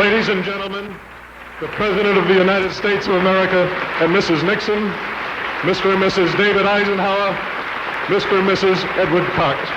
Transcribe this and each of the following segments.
Ladies and gentlemen, the President of the United States of America and Mrs. Nixon, Mr. and Mrs. David Eisenhower, Mr. and Mrs. Edward Cox.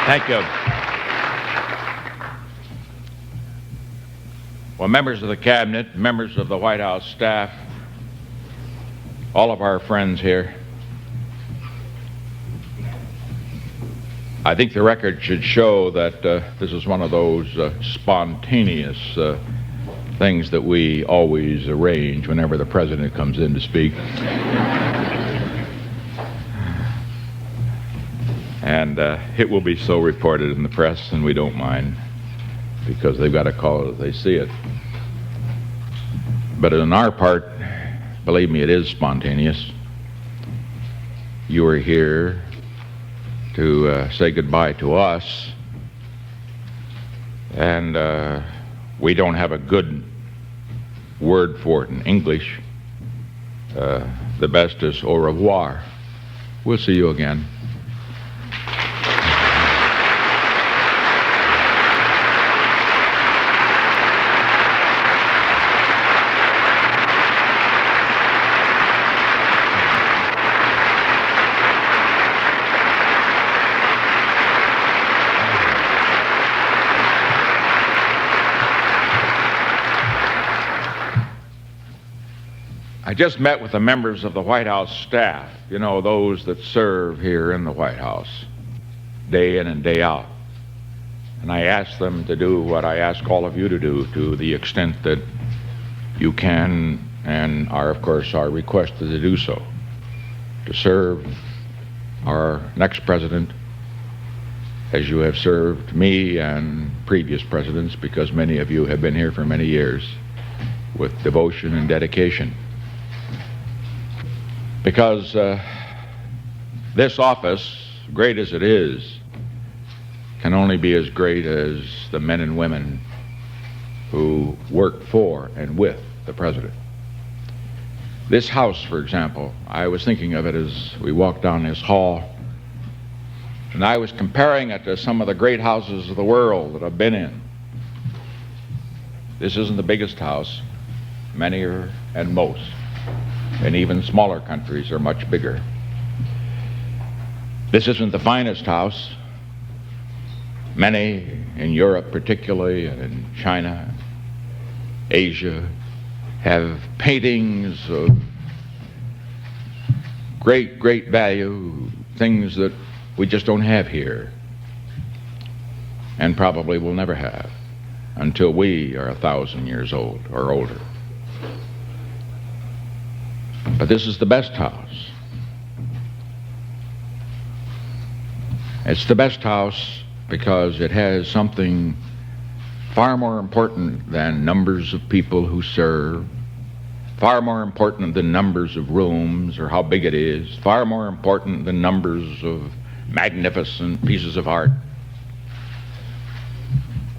Thank you. Well, members of the Cabinet, members of the White House staff, all of our friends here, I think the record should show that this is one of those spontaneous things that we always arrange whenever the President comes in to speak. And it will be so reported in the press, and we don't mind, because they've got to call it as they see it. But on our part, believe me, it is spontaneous. You are here to say goodbye to us, and we don't have a good word for it in English. The best is au revoir. We'll see you again. just met with the members of the White House staff, you know, those that serve here in the White House, day in and day out. And I asked them to do what I ask all of you to do, to the extent that you can and are, of course, are requested to do so, to serve our next president as you have served me and previous presidents, because many of you have been here for many years, with devotion and dedication. Because this office, great as it is, can only be as great as the men and women who work for and with the president. This house, for example, I was thinking of it as we walked down this hall, and I was comparing it to some of the great houses of the world that I've been in. This isn't the biggest house. Many are, and most, and even smaller countries are much bigger. This isn't the finest house. Many in Europe particularly, and in China, Asia, have paintings of great, great value, things that we just don't have here, and probably will never have until we are 1,000 years old or older. But this is the best house. It's the best house because it has something far more important than numbers of people who serve, far more important than numbers of rooms or how big it is, far more important than numbers of magnificent pieces of art.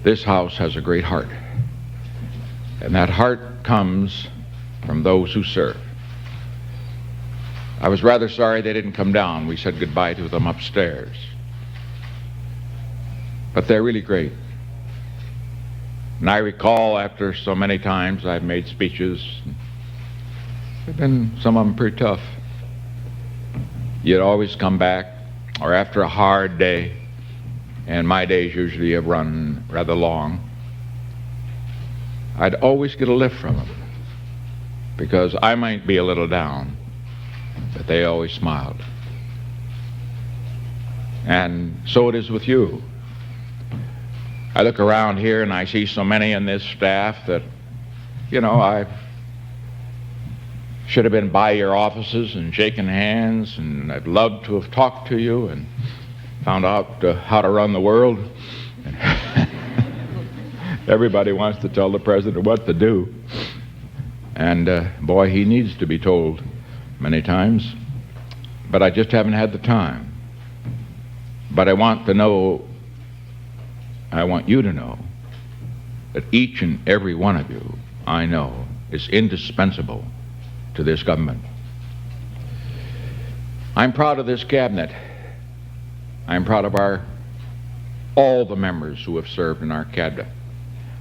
This house has a great heart, and that heart comes from those who serve. I was rather sorry they didn't come down. We said goodbye to them upstairs. But they're really great. And I recall after so many times I've made speeches, they've been some of them pretty tough. You'd always come back, or after a hard day, and my days usually have run rather long, I'd always get a lift from them, because I might be a little down, but they always smiled. And so it is with you. I look around here and I see so many in this staff that, you know, I should have been by your offices and shaken hands, and I'd love to have talked to you and found out how to run the world. Everybody wants to tell the president what to do. And boy, he needs to be told many times, but I just haven't had the time. But I want you to know that each and every one of you, I know, is indispensable to this government. I'm proud of this cabinet. I'm proud of all the members who have served in our cabinet.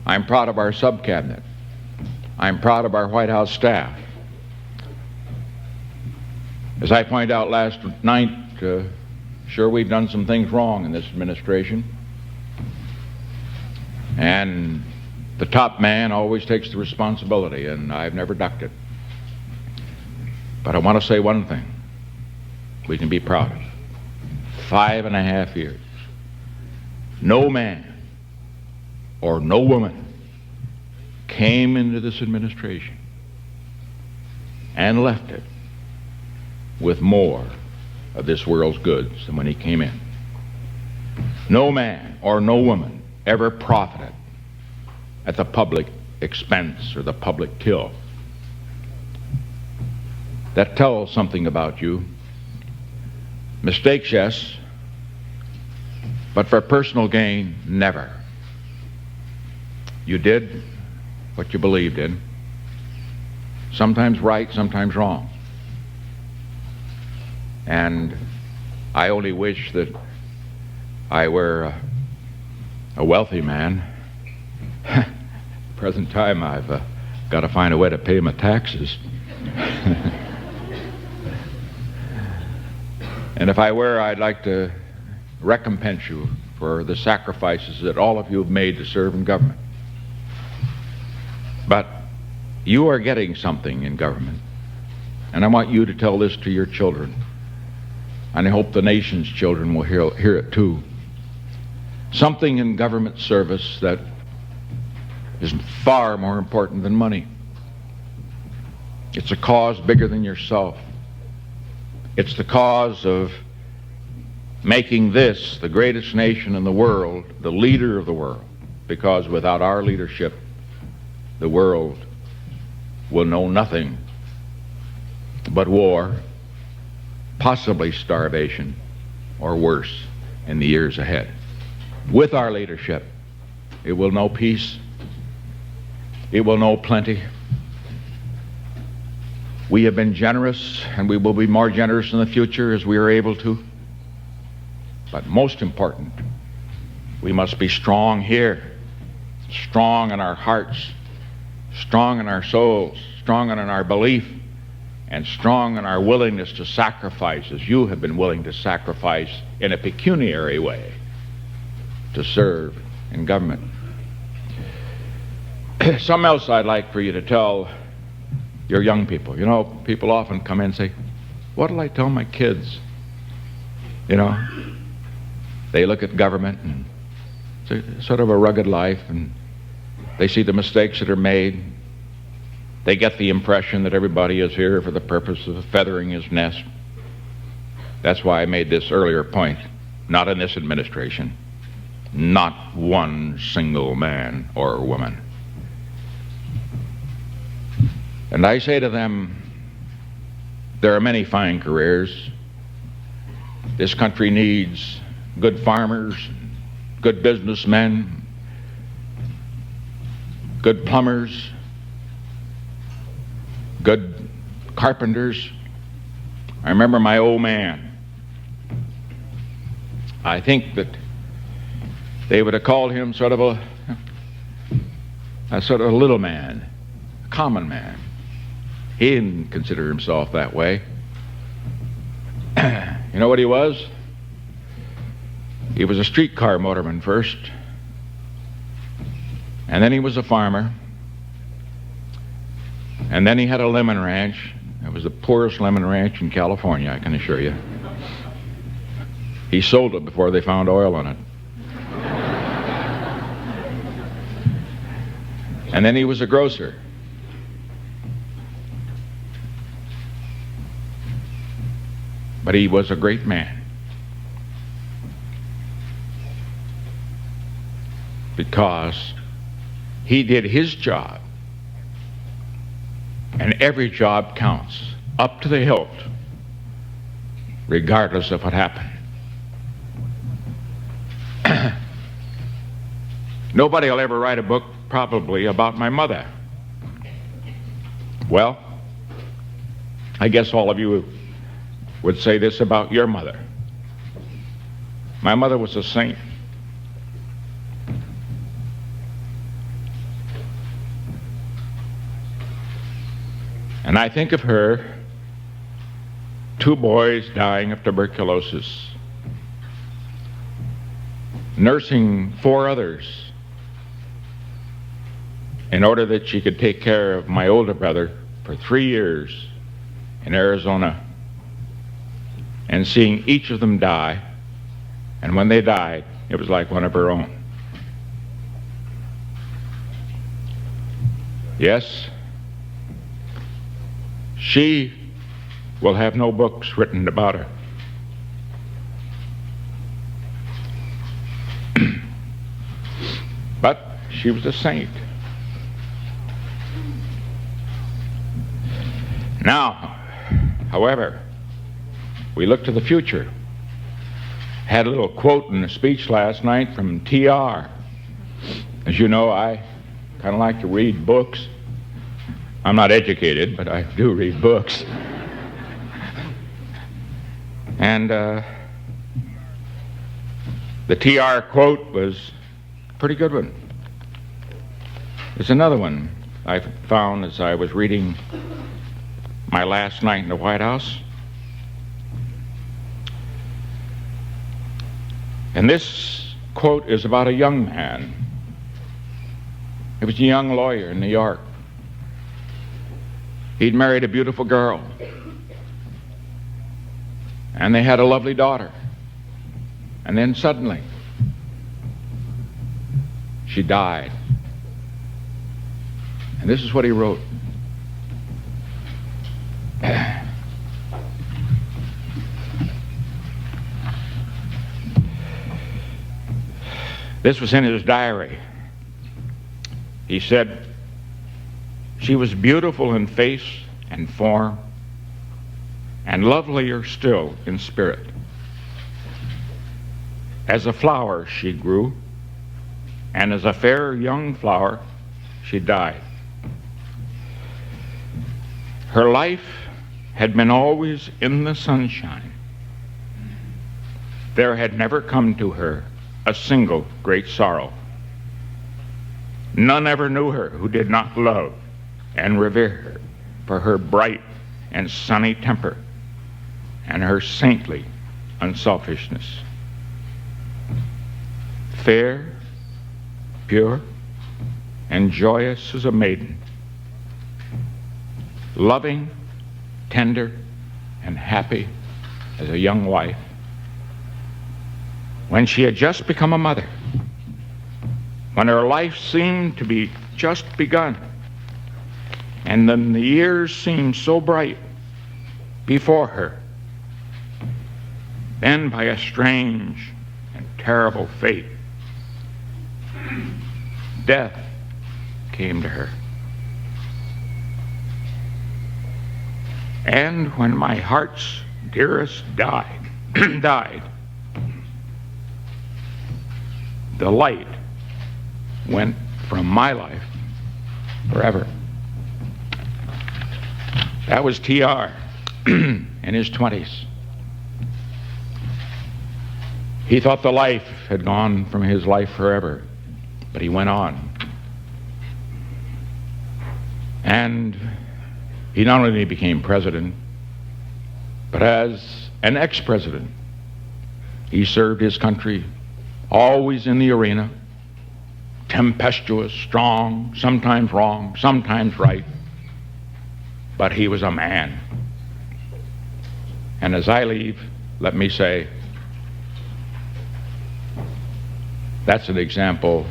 I'm proud of our sub-cabinet. I'm proud of our White House staff. As I pointed out last night, sure, we've done some things wrong in this administration. And the top man always takes the responsibility, and I've never ducked it. But I want to say one thing we can be proud of. 5.5 years. No man or no woman came into this administration and left it with more of this world's goods than when he came in. No man or no woman ever profited at the public expense or the till till. That tells something about you. Mistakes, yes, but for personal gain, never. You did what you believed in, sometimes right, sometimes wrong. And I only wish that I were a wealthy man. Present time, I've got to find a way to pay my taxes. And if I were, I'd like to recompense you for the sacrifices that all of you have made to serve in government. But you are getting something in government And I want you to tell this to your children. And I hope the nation's children will hear it too. Something in government service that is far more important than money. It's a cause bigger than yourself. It's the cause of making this the greatest nation in the world, the leader of the world. Because without our leadership, the world will know nothing but war, possibly starvation, or worse in the years ahead. With our leadership, it will know peace. It will know plenty. We have been generous, and we will be more generous in the future as we are able to. But most important, we must be strong here, strong in our hearts, strong in our souls, strong in our belief, and strong in our willingness to sacrifice, as you have been willing to sacrifice in a pecuniary way to serve in government. Something else I'd like for you to tell your young people. You know, people often come in and say, what'll I tell my kids? You know, they look at government and it's sort of a rugged life, and they see the mistakes that are made. They get the impression that everybody is here for the purpose of feathering his nest. That's why I made this earlier point. Not in this administration. Not one single man or woman. And I say to them, there are many fine careers. This country needs good farmers, good businessmen, good plumbers, good carpenters. I remember my old man. I think that they would have called him sort of a little man, a common man. He didn't consider himself that way. You know what he was? He was a streetcar motorman first, and then he was a farmer, and then he had a lemon ranch. It was the poorest lemon ranch in California, I can assure you. He sold it before they found oil in it. And then he was a grocer. But he was a great man. Because he did his job. And every job counts, up to the hilt, regardless of what happened. Nobody will ever write a book, probably, about my mother. Well, I guess all of you would say this about your mother. My mother was a saint. And I think of her, 2 boys dying of tuberculosis, nursing 4 others in order that she could take care of my older brother for 3 years in Arizona, and seeing each of them die. And when they died, it was like one of her own. Yes, she will have no books written about her. But she was a saint. Now, however, we look to the future. Had a little quote in a speech last night from T.R. As you know, I kind of like to read books. I'm not educated, but I do read books. And the T.R. quote was a pretty good one. There's another one I found as I was reading my last night in the White House. And this quote is about a young man. He was a young lawyer in New York. He'd married a beautiful girl, and they had a lovely daughter. And then suddenly, she died. And this is what he wrote. This was in his diary. He said, "She was beautiful in face and form, and lovelier still in spirit. As a flower she grew, and as a fair young flower she died. Her life had been always in the sunshine. There had never come to her a single great sorrow. None ever knew her who did not love and revere her for her bright and sunny temper and her saintly unselfishness. Fair, pure, and joyous as a maiden, loving, tender, and happy as a young wife. When she had just become a mother, when her life seemed to be just begun, and then the years seemed so bright before her, then by a strange and terrible fate, death came to her. And when my heart's dearest died, the light went from my life forever." That was T.R. in his 20s. He thought the life had gone from his life forever, but he went on. And he not only became president, but as an ex-president, he served his country always in the arena, tempestuous, strong, sometimes wrong, sometimes right, but he was a man. And as I leave, let me say, that's an example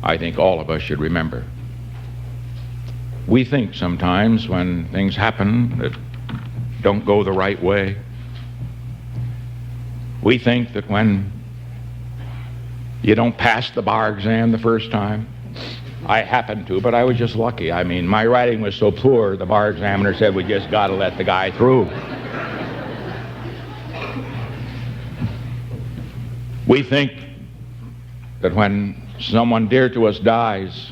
I think all of us should remember. We think sometimes when things happen that don't go the right way, we think that when you don't pass the bar exam the first time, I happened to, but I was just lucky. I mean, my writing was so poor, the bar examiner said, "We just got to let the guy through." We think that when someone dear to us dies,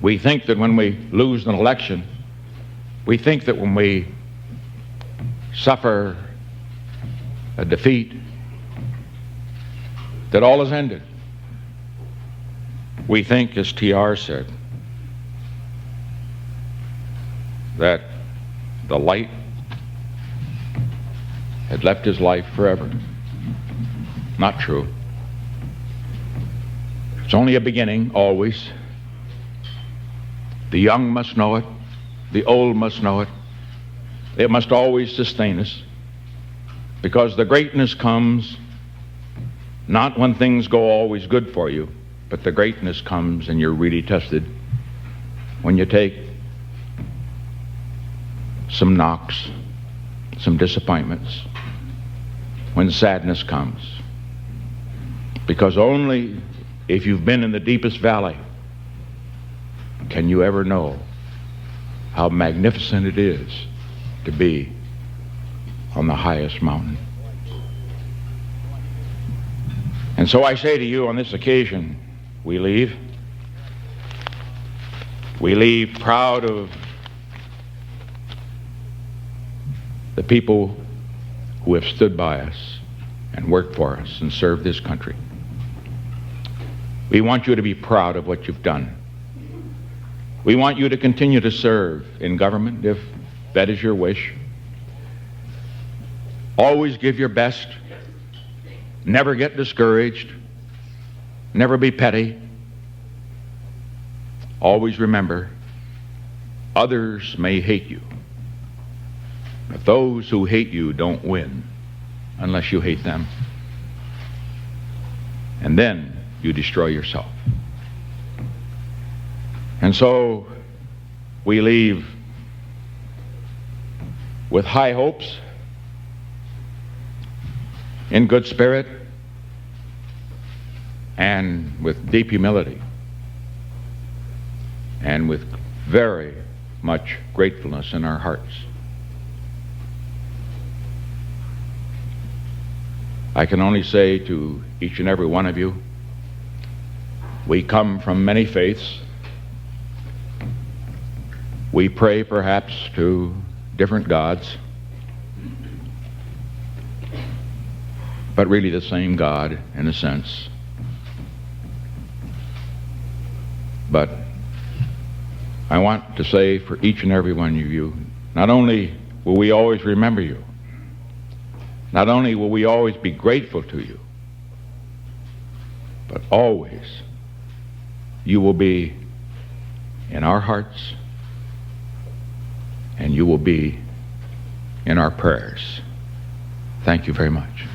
we think that when we lose an election, we think that when we suffer a defeat, that all is ended. We think, as T.R. said, that the light had left his life forever. Not true. It's only a beginning, always. The young must know it. The old must know it. It must always sustain us, because the greatness comes not when things go always good for you, but the greatness comes, and you're really tested, when you take some knocks, some disappointments, when sadness comes. Because only if you've been in the deepest valley can you ever know how magnificent it is to be on the highest mountain. And so I say to you on this occasion, we leave proud of the people who have stood by us and worked for us and served this country. We want you to be proud of what you've done. We want you to continue to serve in government if that is your wish. Always give your best. Never get discouraged. Never be petty. Always remember Others may hate you, but those who hate you don't win unless you hate them. And then you destroy yourself. And so we leave with high hopes, in good spirit, and with deep humility, and with very much gratefulness in our hearts. I can only say to each and every one of you, we come from many faiths. We pray perhaps to different gods, but really the same God in a sense. But I want to say for each and every one of you, not only will we always remember you, not only will we always be grateful to you, but always you will be in our hearts and you will be in our prayers. Thank you very much.